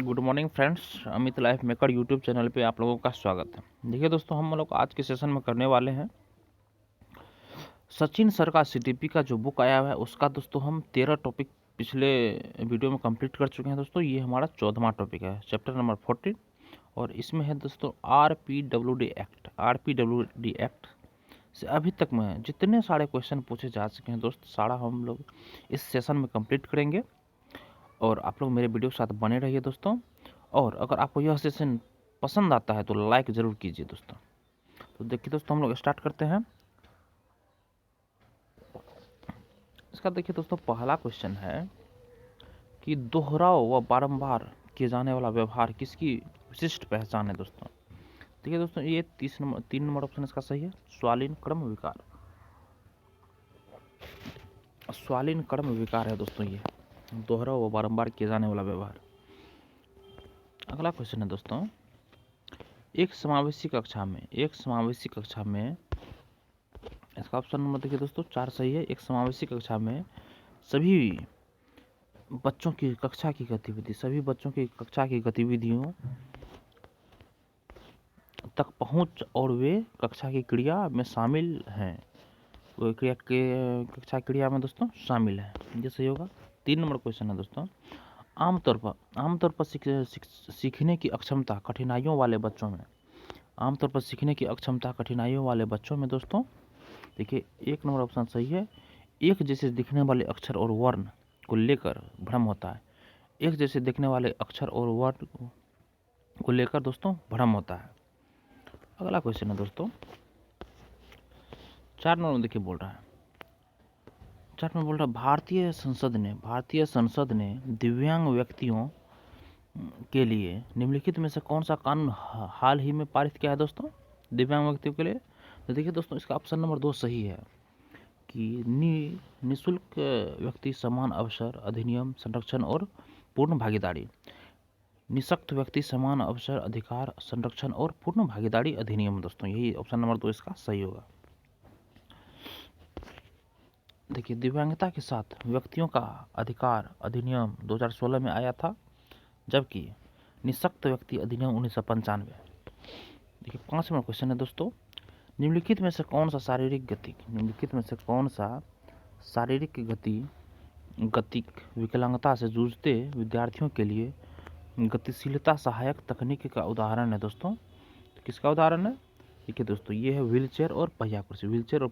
Good morning friends, Amit life maker YouTube channel पे आप लोगों का स्वागत है। देखिए दोस्तों, हम लोग आज के सेशन में करने वाले हैं सचिन सर का सीटीपी का जो बुक आया हुआ है उसका दोस्तों हम 13 टॉपिक पिछले वीडियो में कंप्लीट कर चुके हैं। दोस्तों ये हमारा 14वां टॉपिक है, चैप्टर नंबर 14, और इसमें है दोस्तों आरपीडब्ल्यूडी एक्ट से अभी तक में जितने सारे क्वेश्चन पूछे जा सके हैं दोस्त, सारा हम लोग इस सेशन में कंप्लीट करेंगे। और आप लोग मेरे वीडियो के साथ बने रहिए दोस्तों। और अगर आपको यह सेशन पसंद आता है तो लाइक ज़रूर कीजिए दोस्तों। तो देखिए दोस्तों, हम लोग स्टार्ट करते हैं। इसका देखिए दोस्तों, पहला क्वेश्चन है कि दोहराव व बारंबार किए जाने वाला व्यवहार किसकी विशिष्ट पहचान है दोस्तों। देखिए दोस्तों, ये 3 नंबर ऑप्शन इसका सही है, स्वालीन क्रम विकार। स्वालीन क्रम विकार है दोस्तों ये दोहराव व बारंबार किए जाने वाला व्यवहार। अगला क्वेश्चन है दोस्तों, एक समावेशी कक्षा में इसका ऑप्शन नंबर देखिए दोस्तों 4 सही है। एक समावेशी कक्षा में सभी बच्चों की कक्षा की गतिविधियों तक पहुंच और वे कक्षा की क्रिया में शामिल हैं। वो कक्षा क्रिया में दोस्तों शामिल है, ये सही होगा। 3 नंबर क्वेश्चन है दोस्तों, आमतौर पर सीखने की अक्षमता कठिनाइयों वाले बच्चों में दोस्तों देखिए 1 नंबर ऑप्शन सही है। एक जैसे दिखने वाले अक्षर और वर्ण को लेकर भ्रम होता है। एक जैसे दिखने वाले अक्षर और वर्ण को लेकर दोस्तों भ्रम होता है। अगला क्वेश्चन है दोस्तों, 4 नंबर में देखिए बोल रहा है भारतीय संसद ने दिव्यांग व्यक्तियों के लिए निम्नलिखित में से कौन सा कानून हाल ही में पारित किया है दोस्तों दिव्यांग व्यक्तियों के लिए। तो देखिए दोस्तों, इसका ऑप्शन नंबर 2 सही है कि निःशुल्क व्यक्ति समान अवसर अधिनियम संरक्षण और पूर्ण भागीदारी। निःशक्त व्यक्ति समान अवसर अधिकार संरक्षण और पूर्ण भागीदारी अधिनियम दोस्तों, यही ऑप्शन नंबर 2 इसका सही होगा। देखिए, दिव्यांगता के साथ व्यक्तियों का अधिकार अधिनियम 2016 में आया था, जबकि निःशक्त व्यक्ति अधिनियम 1995। देखिए 5 नंबर क्वेश्चन है दोस्तों, निम्नलिखित में से कौन सा शारीरिक गतिक विकलांगता से जूझते विद्यार्थियों के लिए गतिशीलता सहायक तकनीक का उदाहरण है दोस्तों। तो किसका उदाहरण है? देखिए दोस्तों, ये है व्हीलचेयर और पहिया कुर्सी। व्हीलचेयर और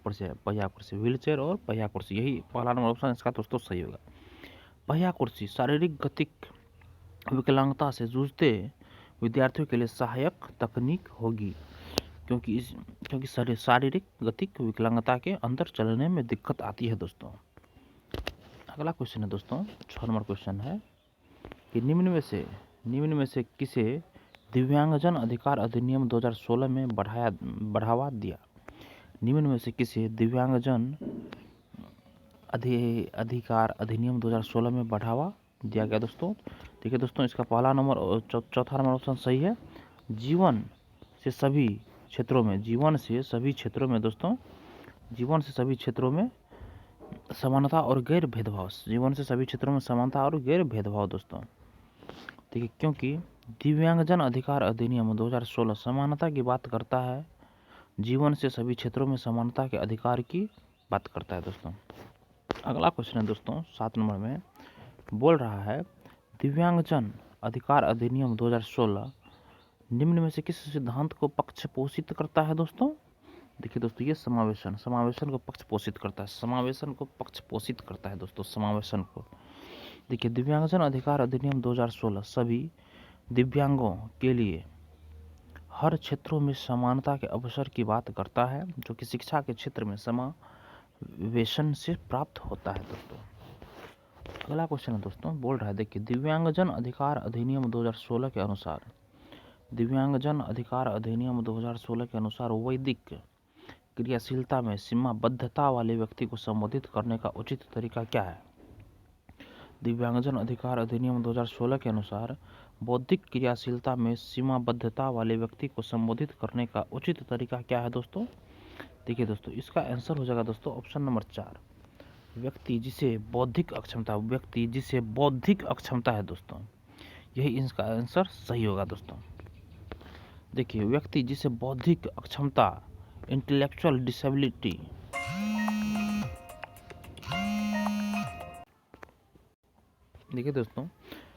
पहिया कुर्सी, यही पहला नंबर ऑप्शन इसका दोस्तों सही होगा। पहिया कुर्सी शारीरिक गतिक विकलांगता से जूझते विद्यार्थियों के लिए सहायक तकनीक होगी, क्योंकि शारीरिक गतिक विकलांगता के अंदर चलने में दिक्कत आती है दोस्तों। अगला क्वेश्चन है दोस्तों, 6 नंबर क्वेश्चन है कि निम्न में से किसे दिव्यांगजन अधिकार अधिनियम 2016 में बढ़ावा दिया। निम्न में से किसे दिव्यांगजन अधिकार अधिनियम 2016 में बढ़ावा दिया गया दोस्तों। देखिए दोस्तों, इसका पहला नंबर और चौथा नंबर ऑप्शन सही है। जीवन से सभी क्षेत्रों में समानता और गैर भेदभाव दोस्तों। देखिए, क्योंकि दिव्यांगजन अधिकार अधिनियम 2016 समानता की बात करता है, जीवन से सभी क्षेत्रों में समानता के अधिकार की बात करता है दोस्तों। अगला क्वेश्चन है दोस्तों, 7 नंबर में बोल रहा है दिव्यांगजन अधिकार अधिनियम 2016 निम्न में से किस सिद्धांत को पक्षपोषित करता है दोस्तों। देखिए दोस्तों, ये समावेशन को पक्षपोषित करता है दोस्तों, समावेशन को। देखिए, दिव्यांगजन अधिकार अधिनियम 2016 सभी दिव्यांगों के लिए हर क्षेत्रों में समानता के अवसर की बात करता है, जो कि शिक्षा के क्षेत्र में समावेशन से प्राप्त होता है दोस्तों। अगला क्वेश्चन है दोस्तों, बोल रहा है देखिए, दिव्यांगजन अधिकार अधिनियम 2016 के अनुसार वैदिक क्रियाशीलता में सीमाबद्धता वाले व्यक्ति को संबोधित करने का उचित तरीका क्या है। दिव्यांगजन अधिकार अधिनियम 2016 के अनुसार बौद्धिक क्रियाशीलता में सीमाबद्धता वाले व्यक्ति को संबोधित करने का उचित तरीका क्या है दोस्तों। देखिए दोस्तों, इसका आंसर हो जाएगा दोस्तों ऑप्शन नंबर 4, व्यक्ति जिसे बौद्धिक अक्षमता है दोस्तों, यही इसका आंसर सही होगा दोस्तों। देखिए, व्यक्ति जिसे बौद्धिक अक्षमता, इंटेलेक्चुअल डिसेबिलिटी, देखिए दोस्तों,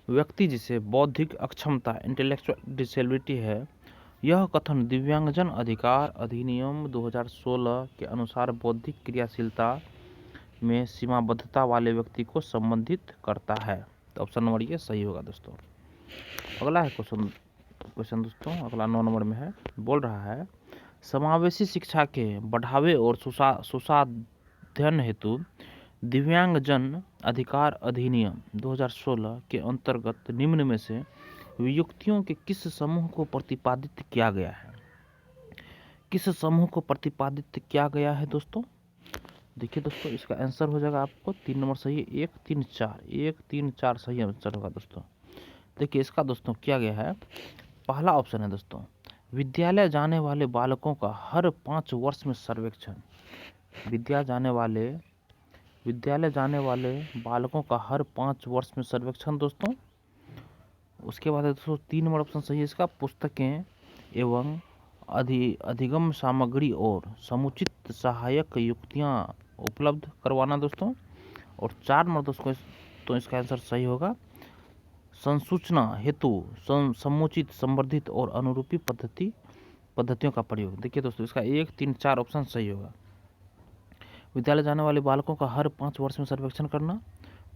व्यक्ति जिसे बौद्धिक अक्षमता, इंटेलेक्चुअल डिसेबिलिटी है, यह कथन दिव्यांगजन अधिकार अधिनियम 2016 के अनुसार बौद्धिक क्रियाशीलता में सीमाबद्धता वाले व्यक्ति को संबंधित करता है। तो ऑप्शन नंबर ये सही होगा दोस्तों। अगला है क्वेश्चन दोस्तों, अगला 9 नंबर में है, बोल रहा है समावेशी शिक्षा के बढ़ावे और सुशाध्ययन हेतु दिव्यांगजन अधिकार अधिनियम 2016 के अंतर्गत निम्न में से वियुक्तियों के किस समूह को प्रतिपादित किया गया है? किस समूह को प्रतिपादित किया गया है दोस्तों? देखिए दोस्तों, इसका आंसर हो जाएगा आपको 3 नंबर सही है, 1 3 4, 1 3 4 सही आंसर होगा दोस्तों। देखिए इसका दोस्तों किया गया है, पहला ऑप्शन है दोस्तों, विद्यालय जाने वाले बालकों का हर 5 वर्ष में सर्वेक्षण। विद्यालय जाने वाले बालकों का हर 5 वर्ष में सर्वेक्षण दोस्तों। उसके बाद दोस्तों 3 नंबर ऑप्शन सही है इसका, पुस्तकें एवं अधिगम सामग्री और समुचित सहायक युक्तियां उपलब्ध करवाना दोस्तों। और 4 नंबर दोस्तों तो इसका आंसर सही होगा, संसूचना हेतु समुचित, संवर्धित और अनुरूपी पद्धतियों का प्रयोग। देखिए दोस्तों, इसका 1 3 4 ऑप्शन सही होगा। विद्यालय जाने वाले बालकों का हर 5 वर्ष में सर्वेक्षण करना,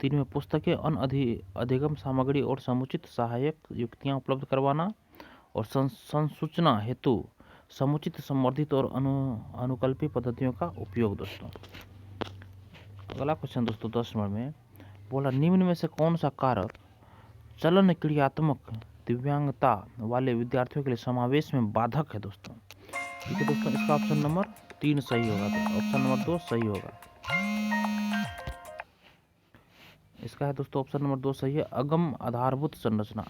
3 में पुस्तकें, अधिगम सामग्री और समुचित सहायक युक्तियां उपलब्ध करवाना, और संसूचना हेतु समुचित, संवर्धित और अनुकल्पी पद्धतियों का उपयोग दोस्तों। अगला क्वेश्चन दोस्तों 10 नंबर में बोला, निम्न में से कौन सा कारक चलन क्रियात्मक दिव्यांगता वाले विद्यार्थियों के लिए समावेश में बाधक है दोस्तों? ठीक है दोस्तों, इसका ऑप्शन नंबर 3 सही होगा, तो ऑप्शन नंबर 2 सही होगा। इसका है दोस्तों ऑप्शन नंबर 2 सही है, अगम आधारभूत संरचना।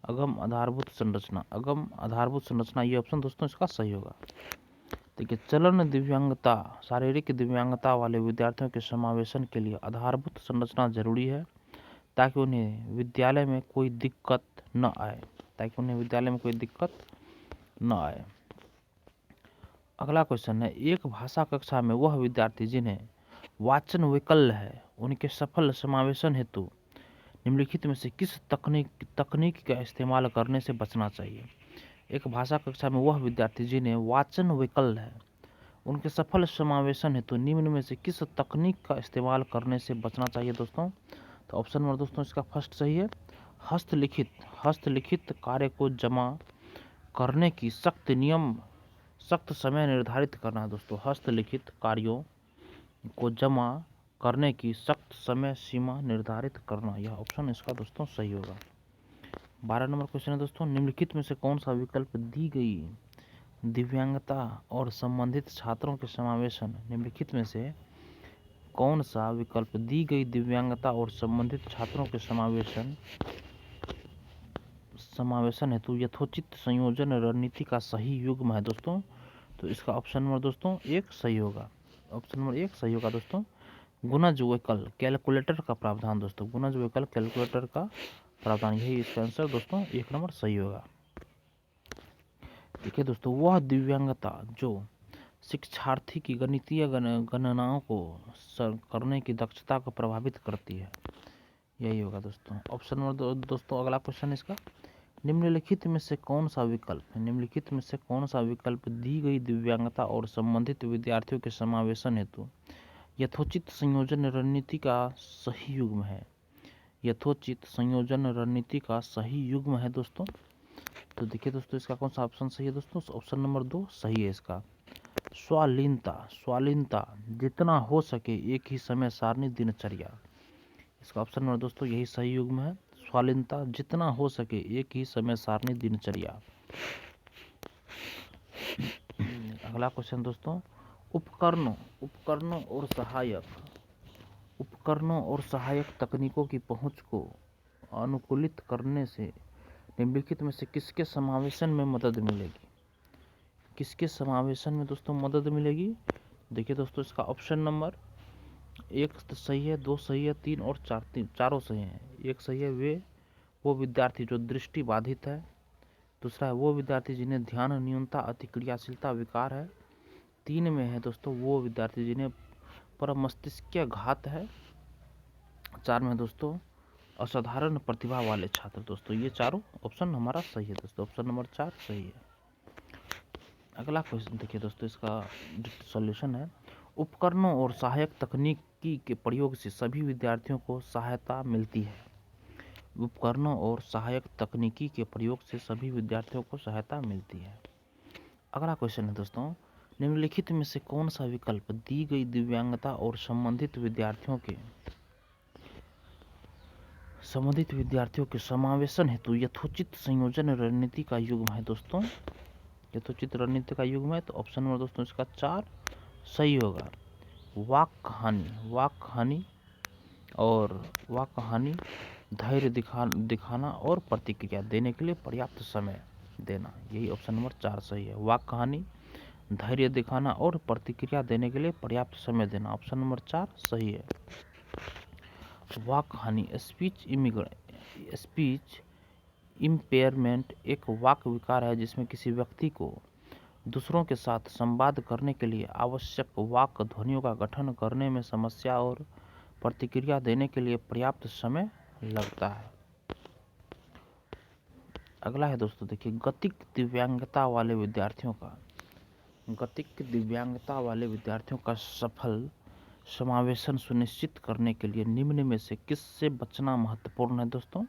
अगम आधारभूत संरचना ये ऑप्शन दोस्तों इसका सही होगा। देखिए, चलन दिव्यांगता, शारीरिक दिव्यांगता वाले विद्यार्थियों के समावेशन के लिए आधारभूत संरचना जरूरी है ताकि उन्हें विद्यालय में कोई दिक्कत न आए। अगला क्वेश्चन है, एक भाषा कक्षा में वह विद्यार्थी जिन्हें वाचन वैकल्य है, उनके सफल समावेशन हेतु निम्नलिखित में से किस तकनीक का इस्तेमाल करने से बचना चाहिए? एक भाषा कक्षा में वह विद्यार्थी जिन्हें वाचन वैकल्य है, उनके सफल समावेशन हेतु निम्न में से किस तकनीक का इस्तेमाल करने से बचना चाहिए दोस्तों? तो ऑप्शन नंबर दोस्तों इसका फर्स्ट सही है, हस्तलिखित कार्य को जमा करने की सख्त समय निर्धारित करना दोस्तों। हस्तलिखित कार्यों को जमा करने की सख्त समय सीमा निर्धारित करना, यह ऑप्शन इसका दोस्तों सही होगा। 12 नंबर क्वेश्चन है दोस्तों, निम्नलिखित में से कौन सा विकल्प दी गई दिव्यांगता और संबंधित छात्रों के समावेशन, निम्नलिखित में से कौन सा विकल्प दी गई दिव्यांगता और संबंधित छात्रों के समावेशन हेतु यथोचित संयोजन रणनीति का सही युग्म है दोस्तों? तो इसका ऑप्शन नंबर दोस्तों 1 सही होगा। ऑप्शन नंबर 1 सही होगा दोस्तों, गुणज वैकल्य कैलकुलेटर का प्रावधान दोस्तों। गुणज वैकल्य कैलकुलेटर का प्रावधान, यही इसका आंसर दोस्तों 1 नंबर सही होगा। देखिए दोस्तों, वह दिव्यांगता जो शिक्षार्थी की गणितीय गणनाओं को करने की दक्षता को प्रभावित करती है, यही होगा दोस्तों। ऑप्शन नंबर दोस्तों अगला क्वेश्चन इसका, निम्नलिखित में से कौन सा विकल्प दी गई दिव्यांगता और संबंधित विद्यार्थियों के समावेशन हेतु यथोचित संयोजन रणनीति का सही युग्म है? यथोचित संयोजन रणनीति का सही युग्म है दोस्तों। तो देखिए दोस्तों, इसका कौन सा ऑप्शन सही है दोस्तों? ऑप्शन नंबर 2 सही है इसका, स्वालीनता जितना हो सके एक ही समय सारणी दिनचर्या। इसका ऑप्शन नंबर दोस्तों यही सही युग्म है, स्वालीनता जितना हो सके एक ही समय सारणी दिनचर्या। अगला क्वेश्चन दोस्तों, उपकरणों और सहायक तकनीकों की पहुंच को अनुकूलित करने से निम्नलिखित में से किसके समावेशन में मदद मिलेगी? किसके समावेशन में दोस्तों मदद मिलेगी? देखिए दोस्तों, इसका ऑप्शन नंबर 1 सही है, 2 सही है, 3 और 4 चारों सही हैं। एक सही है, वो विद्यार्थी जो दृष्टि बाधित है। दूसरा है वो विद्यार्थी जिन्हें ध्यान न्यूनता अति क्रियाशीलता विकार है। 3 में है दोस्तों वो विद्यार्थी जिन्हें परमस्तिष्कीय घात है। 4 में दोस्तों असाधारण प्रतिभा वाले छात्र। दोस्तों ये चारों ऑप्शन हमारा सही है दोस्तों, ऑप्शन नंबर 4 सही है। अगला क्वेश्चन देखिए दोस्तों, इसका सॉल्यूशन है उपकरणों और सहायक तकनीकी के प्रयोग से सभी विद्यार्थियों को सहायता मिलती है। उपकरणों और सहायक तकनीकी के प्रयोग से सभी विद्यार्थियों को सहायता मिलती है। अगला क्वेश्चन है दोस्तों, निम्नलिखित में से कौन सा विकल्प दी गई दिव्यांगता और संबंधित विद्यार्थियों के समावेशन हेतु यथोचित संयोजन रणनीति का युग्म है। दोस्तों यथोचित रणनीति का युग्म है, तो ऑप्शन नंबर दोस्तों इसका 4 सही होगा। वाक कहानी, धैर्य दिखाना और प्रतिक्रिया देने के लिए पर्याप्त समय देना, यही ऑप्शन नंबर 4 सही है। वाक कहानी, धैर्य दिखाना और प्रतिक्रिया देने के लिए पर्याप्त समय देना, ऑप्शन नंबर 4 सही है। वाक कहानी स्पीच इम्पेयरमेंट एक वाक विकार है जिसमें किसी व्यक्ति को दूसरों के साथ संवाद करने के लिए आवश्यक वाक ध्वनियों का गठन करने में समस्या और प्रतिक्रिया देने के लिए पर्याप्त समय लगता है। अगला है दोस्तों देखिए, गतिक दिव्यांगता वाले विद्यार्थियों का सफल समावेशन सुनिश्चित करने के लिए निम्न में से किससे बचना महत्वपूर्ण है। दोस्तों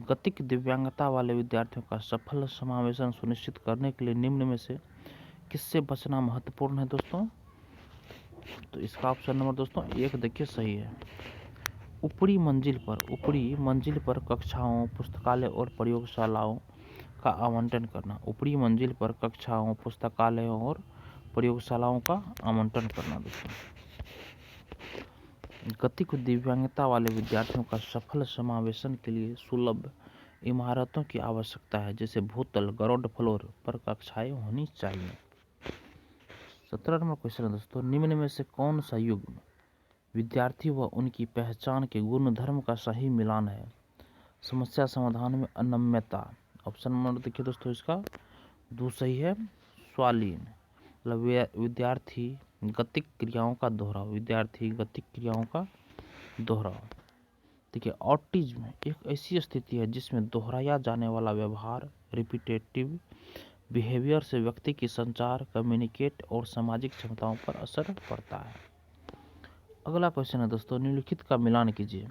गतिक दिव्यांगता वाले विद्यार्थियों का सफल समावेशन सुनिश्चित करने के लिए निम्न में से किससे बचना महत्वपूर्ण है। दोस्तों तो इसका ऑप्शन नंबर दोस्तों 1 देखिए सही है। ऊपरी मंजिल पर कक्षाओं, पुस्तकालय और प्रयोगशालाओं का आवंटन करना। ऊपरी मंजिल पर कक्षाओं, पुस्तकालयों और प्रयोगशालाओं का आवंटन करना। दोस्तों गतिक दिव्यांगता वाले विद्यार्थियों का सफल समावेशन के लिए सुलभ इमारतों की आवश्यकता है, जैसे भूतल, ग्राउंड फ्लोर पर कक्षाएं होनी चाहिए। 17 नंबर क्वेश्चन है दोस्तों, निम्न में से कौन सा युग्म विद्यार्थी व उनकी पहचान के गुणधर्म का सही मिलान है। समस्या समाधान में अनम्यता, ऑप्शन नंबर देखिए दोस्तों इसका 2 सही है। स्वालीन मतलब विद्यार्थी गतिक क्रियाओं का दोहराव। देखिए ऑटिज्म एक ऐसी स्थिति है जिसमें दोहराया जाने वाला व्यवहार, रिपीटेटिव बिहेवियर से व्यक्ति की संचार, कम्युनिकेट और सामाजिक क्षमताओं पर असर पड़ता है। अगला क्वेश्चन है दोस्तों, निम्नलिखित का मिलान कीजिए।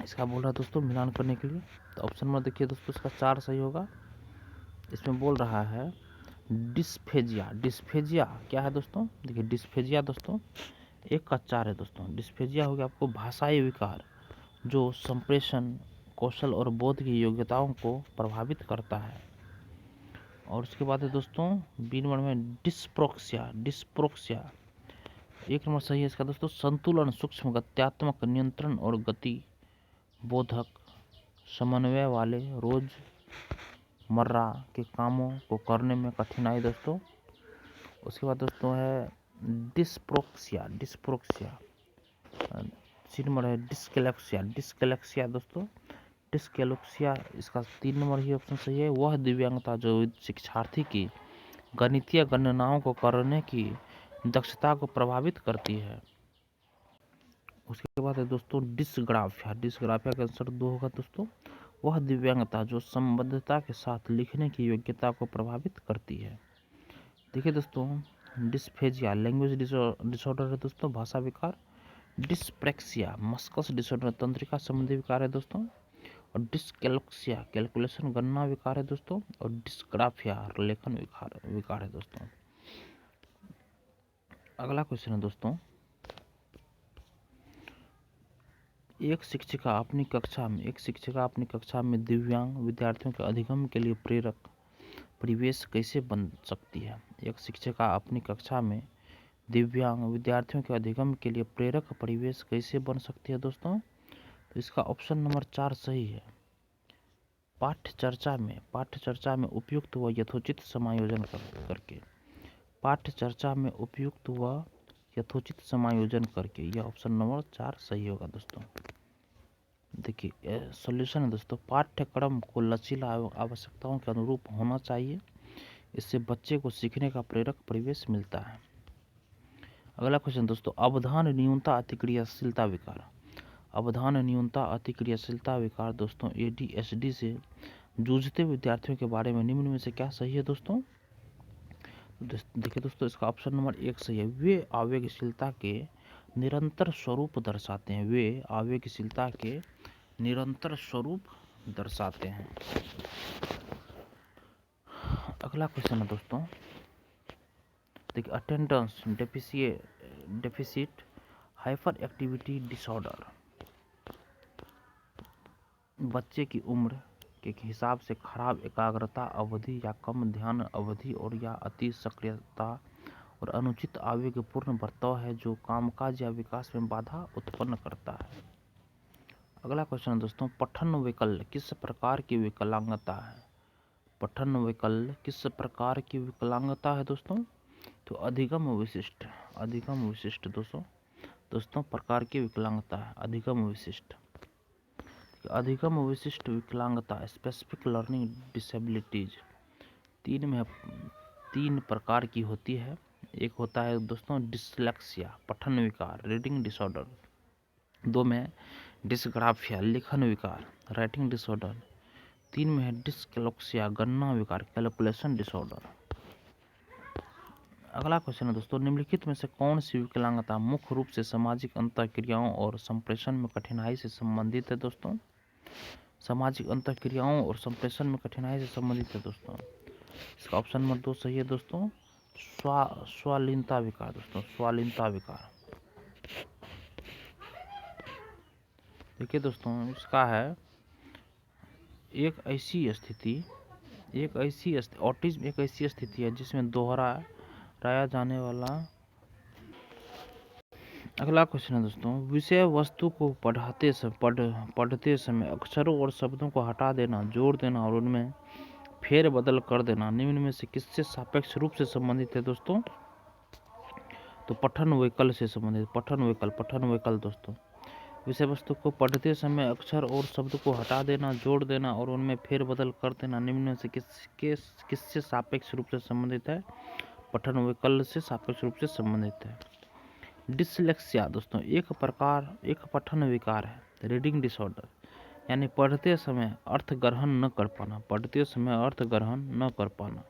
इसका बोल रहा है दोस्तों मिलान करने के लिए, तो ऑप्शन नंबर देखिए दोस्तों इसका 4 सही होगा। इसमें बोल रहा है डिस्फेजिया क्या है दोस्तों, देखिए डिस्फेजिया दोस्तों 1 का 4 है दोस्तों। डिस्फेजिया हो गया आपको भाषाई विकार जो संप्रेषण कौशल और बोध की योग्यताओं को प्रभावित करता है। और उसके बाद है दोस्तों बी नंबर में डिस्प्रोक्सिया 1 नंबर सही है इसका दोस्तों। संतुलन, सूक्ष्म गत्यात्मक नियंत्रण और गति बोधक समन्वय वाले रोजमर्रा के कामों को करने में कठिनाई। दोस्तों उसके बाद दोस्तों है डिस्प्रोक्सिया सी नंबर है। डिस्कैलेक्सिया दोस्तों डिस्कैलेक्सिया इसका 3 नंबर ही ऑप्शन सही है। वह दिव्यांगता जो शिक्षार्थी की गणितीय गणनाओं को करने की दक्षता को प्रभावित करती है। उसके बाद है दोस्तों डिस्ग्राफिया का आंसर 2 होगा दोस्तों। वह दिव्यांगता जो संबद्धता के साथ लिखने की योग्यता को प्रभावित करती है। देखिए दोस्तों डिस्फेजिया लैंग्वेज डिसऑर्डर है दोस्तों, भाषा विकार। डिस्प्रेक्सिया मस्कस डिसऑर्डर, तंत्रिका संबंधी विकार है दोस्तों। और डिस्कैलेक्सिया कैलकुलेशन गणना विकार है दोस्तों। और डिस्ग्राफिया लेखन विकार है दोस्तों। अगला क्वेश्चन है दोस्तों, एक शिक्षिका अपनी कक्षा में दिव्यांग विद्यार्थियों के अधिगम के लिए प्रेरक परिवेश कैसे बन सकती है। एक शिक्षिका अपनी कक्षा में दिव्यांग विद्यार्थियों के अधिगम के लिए प्रेरक परिवेश कैसे बन सकती है दोस्तों, तो इसका ऑप्शन नंबर 4 सही है। पाठ्यचर्चा में उपयुक्त व यथोचित समायोजन करके। पाठ्यचर्चा में उपयुक्त व यथोचित समायोजन करके। यह ऑप्शन नंबर 4 सही होगा दोस्तों। देखिए सॉल्यूशन है दोस्तों, पाठ्यक्रम को लचीला एवं आवश्यकताओं के अनुरूप होना चाहिए, इससे बच्चे को सीखने का प्रेरक परिवेश मिलता है। अगला क्वेश्चन दोस्तों, अवधान न्यूनता अतिक्रियाशीलता विकार। अवधान न्यूनता अतिक्रियाशीलता विकार दोस्तों ADHD से जूझते विद्यार्थियों के बारे में निम्न में से क्या सही है दोस्तों? देखिए दोस्तों, इसका ऑप्शन नंबर 1 सही है। वे आवेगशीलता के निरंतर स्वरूप दर्शाते हैं। वे आवेगशीलता के निरंतर स्वरूप दर्शाते हैं। अगला क्वेश्चन है दोस्तों, देखिए attendance deficit hyper activity disorder बच्चे की उम्र के हिसाब से खराब एकाग्रता अवधि या कम ध्यान अवधि और या अति सक्रियता और अनुचित आवेगपूर्ण बर्ताव है जो कामकाज या विकास में बाधा उत्पन्न करता है। अगला क्वेश्चन है दोस्तों, पठन वैकल्य किस प्रकार की विकलांगता है? पठन वैकल्य किस प्रकार की विकलांगता है दोस्तों? तो अधिगम विशिष्ट दोस्तों प्रकार की विकलांगता है अधिगम विशिष्ट विकलांगता स्पेसिफिक लर्निंग डिसेबिलिटीज तीन प्रकार की होती है। एक होता है दोस्तों डिसलेक्सिया पठन विकार रीडिंग डिसऑर्डर, 2 में डिसग्राफिया लिखन विकार राइटिंग डिसऑर्डर, 3 में है डिसकैलकुलिया गणना विकार कैलकुलेशन डिसऑर्डर। अगला क्वेश्चन है दोस्तों, निम्नलिखित में से कौन सी विकलांगता मुख्य रूप से सामाजिक अंतःक्रियाओं और संप्रेषण में कठिनाई से संबंधित है दोस्तों? सामाजिक अंतःक्रियाओं और संप्रेषण में कठिनाई से संबंधित है दोस्तों। इसका ऑप्शन नंबर 2 सही है दोस्तों, स्वालीनता विकार दोस्तों स्वालीनता विकार। देखिए दोस्तों, इसका है एक ऐसी स्थिति ऑटिज्म एक ऐसी स्थिति है जिसमें दोहराया जाने वाला। अगला क्वेश्चन है दोस्तों, विषय वस्तु को पढ़ते समय अक्षरों और शब्दों को हटा देना, जोड़ देना और उनमें फेरबदल कर देना निम्न में से किससे सापेक्ष रूप से संबंधित है दोस्तों? तो पठन वैकल्य से संबंधित। पठन वैकल्य दोस्तों, विषय वस्तु को पढ़ते समय अक्षर और शब्द को हटा देना, जोड़ देना और उनमें फेरबदल कर देना निम्न में से किससे सापेक्ष रूप से संबंधित है? पठन वैकल्य से सापेक्ष रूप से संबंधित है। डिसलेक्सिया दोस्तों एक पठन विकार है रीडिंग डिसऑर्डर, यानी पढ़ते समय अर्थ ग्रहण न कर पाना।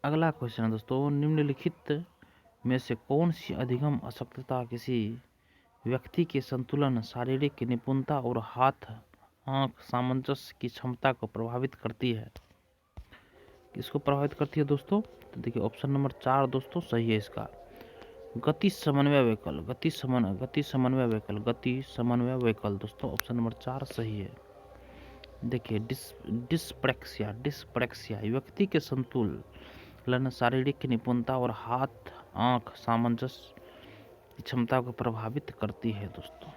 अगला क्वेश्चन है दोस्तों, निम्नलिखित में से कौन सी अधिगम अशक्तता किसी व्यक्ति के संतुलन, शारीरिक निपुणता और हाथ आंख सामंजस्य की क्षमता को प्रभावित करती है? किसको प्रभावित करती है दोस्तों? तो देखिए ऑप्शन नंबर 4 दोस्तों सही है इसका, गति समन्वय वैकल्य दोस्तों ऑप्शन नंबर 4 सही है। देखिए डिस्प्रैक्सिया व्यक्ति के संतुलन, शारीरिक निपुणता और हाथ आंख सामंजस्य क्षमता को प्रभावित करती है दोस्तों।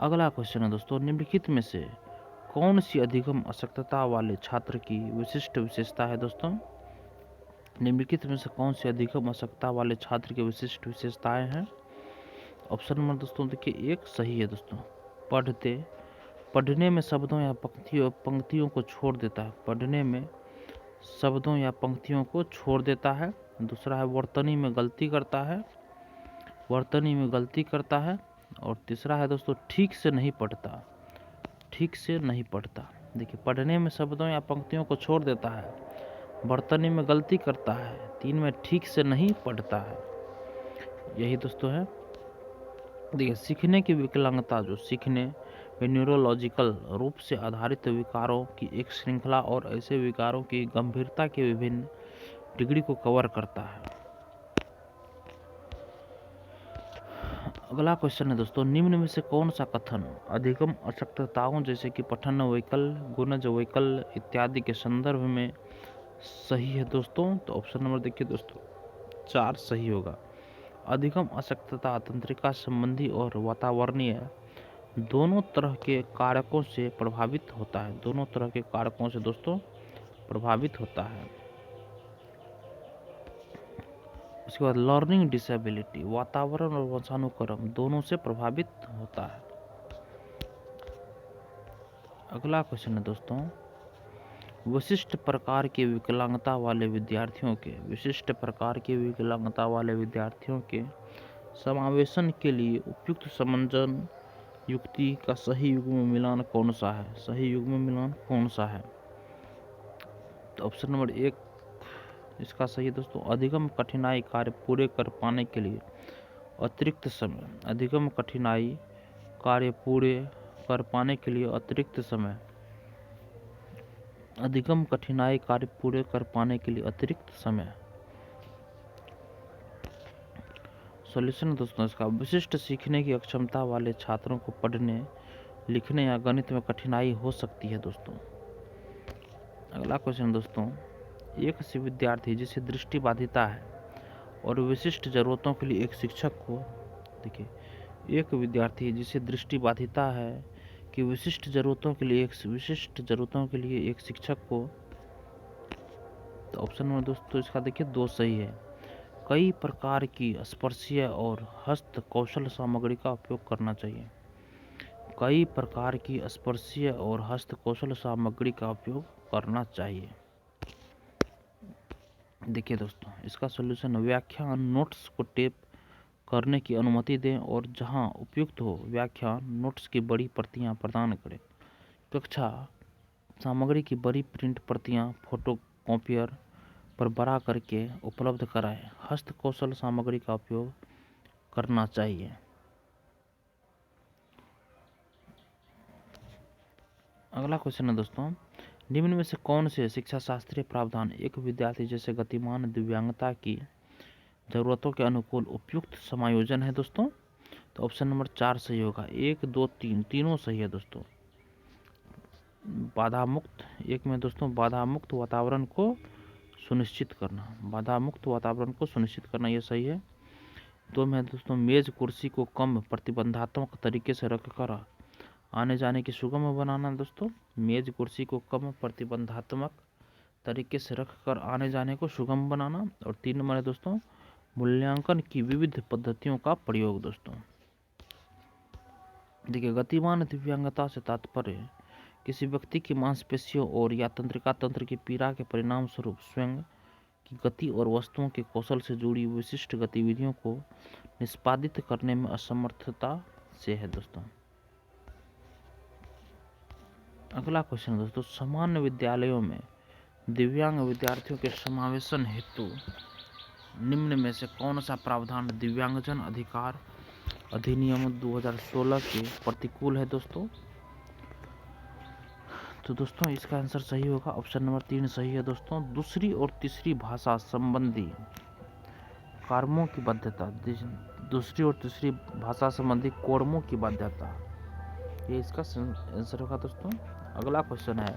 अगला क्वेश्चन है दोस्तों, निम्नलिखित में से कौन सी अधिगम अशक्तता वाले छात्र की विशिष्ट विशेषता है दोस्तों? निम्नलिखित में से कौन सी अधिगम अशक्तता वाले छात्र की विशिष्ट विशेषताएं हैं? ऑप्शन नंबर दोस्तों देखिए 1 सही है दोस्तों, पढ़ने में शब्दों या पंक्तियों को छोड़ देता है। पढ़ने में शब्दों या पंक्तियों को छोड़ देता है। दूसरा है वर्तनी में गलती करता है। और तीसरा है दोस्तों ठीक से नहीं पढ़ता। देखिए पढ़ने में शब्दों या पंक्तियों को छोड़ देता है, वर्तनी में गलती करता है, 3 में ठीक से नहीं पढ़ता है। यही दोस्तों है। देखिए सीखने की विकलांगता जो सीखने वे न्यूरोलॉजिकल रूप से आधारित विकारों की एक श्रृंखला और ऐसे विकारों की गंभीरता के विभिन्न डिग्री को कवर करता है। अगला क्वेश्चन है दोस्तों, निम्न में से कौन सा कथन अधिगम अशक्तताओं जैसे कि पठन वैकल्य, गुणज वैकल्य इत्यादि के संदर्भ में सही है दोस्तों? तो ऑप्शन नंबर देखिए दोस्तों 4 सही होगा। अधिगम अशक्तता तंत्रिका संबंधी और वातावरणीय दोनों तरह के कारकों से प्रभावित होता है। इसके बाद लर्निंग डिसेबिलिटी, वातावरण और वंशानुक्रम दोनों से प्रभावित होता है। अगला क्वेश्चन है दोस्तों, विशिष्ट प्रकार के विकलांगता वाले विद्यार्थियों के समावेशन के लिए उपयुक्त समंजन युक्ति का सही युग्म मिलान कौन सा है? तो ऑप्शन नंबर 1 इसका सही है दोस्तों, अधिगम कठिनाई कार्य पूरे कर पाने के लिए अतिरिक्त समय। अधिगम कठिनाई कार्य पूरे कर पाने के लिए अतिरिक्त समय। सॉल्यूशन दोस्तों इसका, विशिष्ट सीखने की अक्षमता वाले छात्रों को पढ़ने, लिखने या गणित में कठिनाई हो सकती है दोस्तों। अगला क्वेश्चन दोस्तों, एक ऐसे विद्यार्थी जिसे दृष्टि बाधिता है और विशिष्ट जरूरतों के लिए एक शिक्षक को, देखिए एक विद्यार्थी जिसे दृष्टि बाधिता है कि विशिष्ट जरूरतों के लिए एक शिक्षक को, तो ऑप्शन में दोस्तों इसका देखिए 2 सही है। कई प्रकार की स्पर्शीय और हस्त कौशल सामग्री का उपयोग करना चाहिए। कई प्रकार की स्पर्शीय और हस्त कौशल सामग्री का उपयोग करना चाहिए। देखिए दोस्तों इसका सॉल्यूशन, व्याख्यान नोट्स को टेप करने की अनुमति दें और जहां उपयुक्त हो व्याख्यान नोट्स की बड़ी प्रतियां प्रदान करें। कक्षा सामग्री की बड़ी प्रिंट प्रतियां फोटोकॉपियर पर बड़ा करके उपलब्ध कराएं। हस्त कौशल सामग्री का उपयोग करना चाहिए। अगला क्वेश्चन है दोस्तों, निम्न में से कौन से शिक्षा शास्त्रीय प्रावधान एक विद्यार्थी जैसे गतिमान दिव्यांगता की जरूरतों के अनुकूल उपयुक्त समायोजन है दोस्तों? तो ऑप्शन नंबर 4 सही होगा। 1, 2, 3 तीनों सही है दोस्तों। बाधा मुक्त, एक में दोस्तों बाधा मुक्त वातावरण को सुनिश्चित करना, ये सही है। 2 में दोस्तों मेज कुर्सी को कम प्रतिबंधात्मक तरीके से रखकर आने जाने की सुगम बनाना दोस्तों, मेज कुर्सी को कम प्रतिबंधात्मक तरीके से रखकर आने जाने को सुगम बनाना। और 3 नंबर है दोस्तों मूल्यांकन की विविध पद्धतियों का प्रयोग दोस्तों। देखिए गतिमान दिव्यांगता से तात्पर्य किसी व्यक्ति की मांसपेशियों और या तंत्रिका तंत्र की पीड़ा के परिणाम स्वरूप स्वयं की गति और वस्तुओं के कौशल से जुड़ी विशिष्ट गतिविधियों को निष्पादित करने में असमर्थता से है दोस्तों। अगला क्वेश्चन दोस्तों, सामान्य विद्यालयों में दिव्यांग विद्यार्थियों के समावेशन हेतु निम्न में से कौन सा प्रावधान दिव्यांगजन अधिकार अधिनियम 2016 के प्रतिकूल है दोस्तों? तो दोस्तों इसका आंसर सही होगा, ऑप्शन नंबर 3 सही है दोस्तों। दूसरी और तीसरी भाषा संबंधी कार्यों की बाध्यता, दूसरी और तीसरी भाषा संबंधी कोडमों की बाध्यता, ये इसका आंसर होगा दोस्तों। अगला क्वेश्चन है,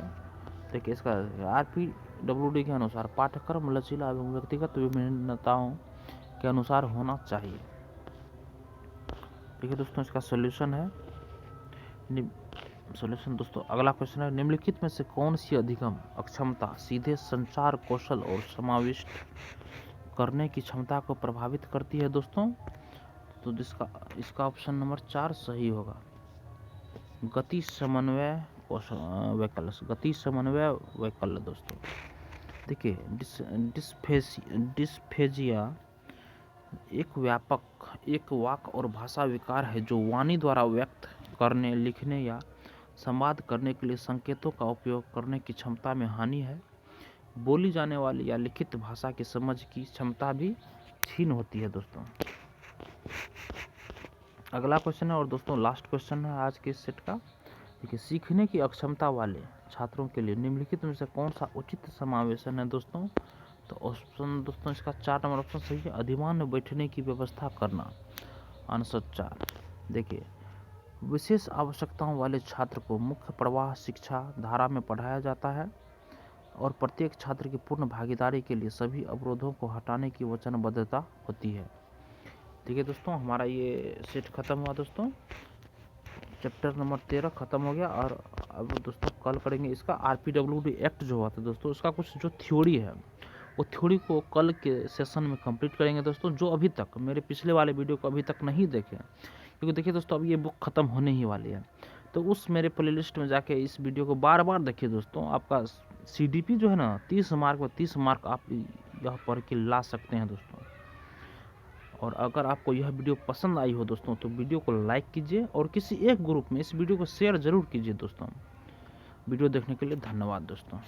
देखिए इसका RPWD के अनुसार पाठ्यक्रम लचीला एवं व्यक्तिगत विभिन्नताओं के अनुसार होना चाहिए। देखिए दोस्तों इसका सॉल्यूशन है दोस्तों। अगला क्वेश्चन है, निम्नलिखित में से कौन सी अधिगम अक्षमता सीधे संचार कौशल और समाविष्ट करने की क्षमता को प्रभावित करती है दोस्तों? तो इसका ऑप्शन नंबर 4 सही होगा। गति समन्वय वैकल्य दोस्तों। देखिए डिस्फेजिया एक वाक और भाषा विकार है जो वाणी द्वारा व्यक्त करने, लिखने या संवाद करने के लिए संकेतों का उपयोग करने की क्षमता में हानि है। बोली जाने वाली या लिखित भाषा की समझ की क्षमता भी छीन होती है दोस्तों। अगला क्वेश्चन है और दोस्तों लास्ट क्वेश्चन है आज के सेट का। देखिए सीखने की अक्षमता वाले छात्रों के लिए निम्नलिखित में से कौन सा उचित समावेशन है दोस्तों? तो ऑप्शन दोस्तों इसका 4 नंबर ऑप्शन सही है, अधिमान में बैठने की व्यवस्था करना, आंसर 4। देखिए विशेष आवश्यकताओं वाले छात्र को मुख्य प्रवाह शिक्षा धारा में पढ़ाया जाता है और प्रत्येक छात्र की पूर्ण भागीदारी के लिए सभी अवरोधों को हटाने की वचनबद्धता होती है। ठीक है दोस्तों, हमारा ये सेट खत्म हुआ दोस्तों, चैप्टर नंबर 13 खत्म हो गया। और अब दोस्तों कल करेंगे इसका RPWD एक्ट जो हुआ था दोस्तों, उसका कुछ जो थ्योरी है वो थ्योरी को कल के सेशन में कंप्लीट करेंगे दोस्तों। जो अभी तक मेरे पिछले वाले वीडियो को अभी तक नहीं देखे, क्योंकि देखिए दोस्तों अब ये बुक ख़त्म होने ही वाली है, तो उस मेरे प्लेलिस्ट में जाके इस वीडियो को बार बार देखिए दोस्तों। आपका CDP जो है ना 30 मार्क में 30 मार्क आप यह पढ़ के ला सकते हैं दोस्तों। और अगर आपको यह वीडियो पसंद आई हो दोस्तों तो वीडियो को लाइक कीजिए और किसी एक ग्रुप में इस वीडियो को शेयर ज़रूर कीजिए दोस्तों। वीडियो देखने के लिए धन्यवाद दोस्तों।